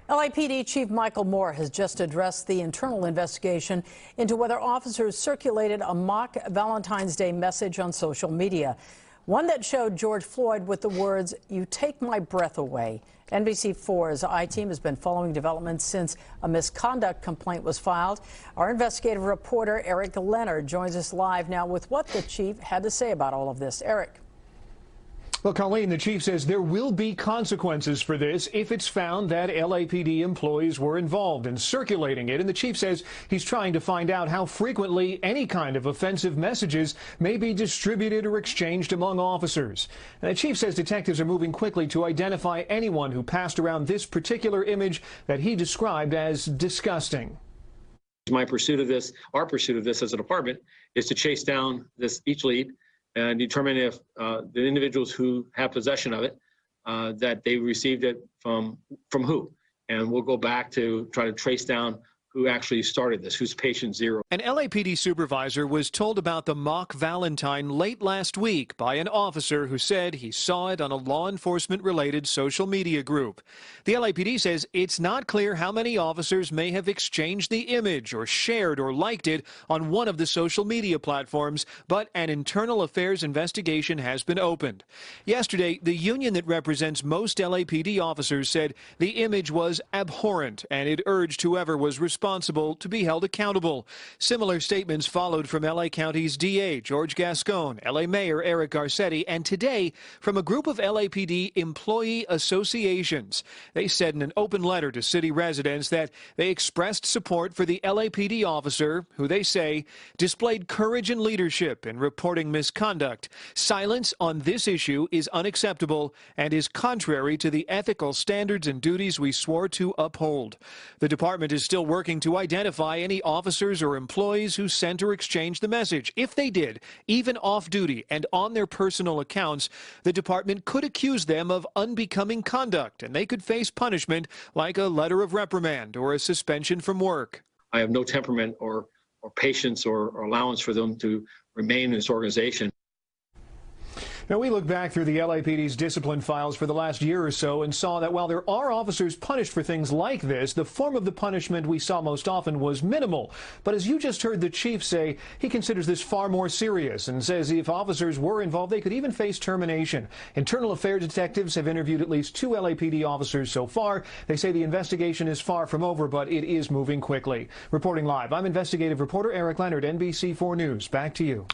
LAPD Chief Michael Moore has just addressed the internal investigation into whether officers circulated a mock Valentine's Day message on social media, one that showed George Floyd with the words, "You take my breath away." NBC4's I-Team has been following developments since a misconduct complaint was filed. Our investigative reporter, Leonard, joins us live now with what the chief had to say about all of this. Eric. Well, Colleen, the chief says there will be consequences for this if it's found that LAPD employees were involved in circulating it. And the chief says he's trying to find out how frequently any kind of offensive messages may be distributed or exchanged among officers. And the chief says detectives are moving quickly to identify anyone who passed around this particular image that he described as disgusting. My pursuit of this, our pursuit of this as a department, is to chase down each lead and determine if the individuals who have possession of it, that they received it from who. And we'll go back to try to trace down who actually started this, who's patient zero. An LAPD supervisor was told about the mock Valentine late last week by an officer who said he saw it on a law enforcement-related social media group. The LAPD says it's not clear how many officers may have exchanged the image or shared or liked it on one of the social media platforms, but an internal affairs investigation has been opened. Yesterday, the union that represents most LAPD officers said the image was abhorrent, and it urged whoever was responsible to be held accountable. Similar statements followed from LA County's DA, George Gascon, LA Mayor Eric Garcetti, and today from a group of LAPD employee associations. They said in an open letter to city residents that they expressed support for the LAPD officer, who they say displayed courage and leadership in reporting misconduct. Silence on this issue is unacceptable and is contrary to the ethical standards and duties we swore to uphold. The department is still working to identify any officers or employees who sent or exchanged the message. If they did, even off-duty and on their personal accounts, the department could accuse them of unbecoming conduct, and they could face punishment like a letter of reprimand or a suspension from work. I have no temperament or patience or allowance for them to remain in this organization. Now, we looked back through the LAPD's discipline files for the last year or so and saw that while there are officers punished for things like this, the form of the punishment we saw most often was minimal. But as you just heard the chief say, he considers this far more serious and says if officers were involved, they could even face termination. Internal affairs detectives have interviewed at least 2 LAPD officers so far. They say the investigation is far from over, but it is moving quickly. Reporting live, I'm investigative reporter Eric Leonard, NBC4 News. Back to you.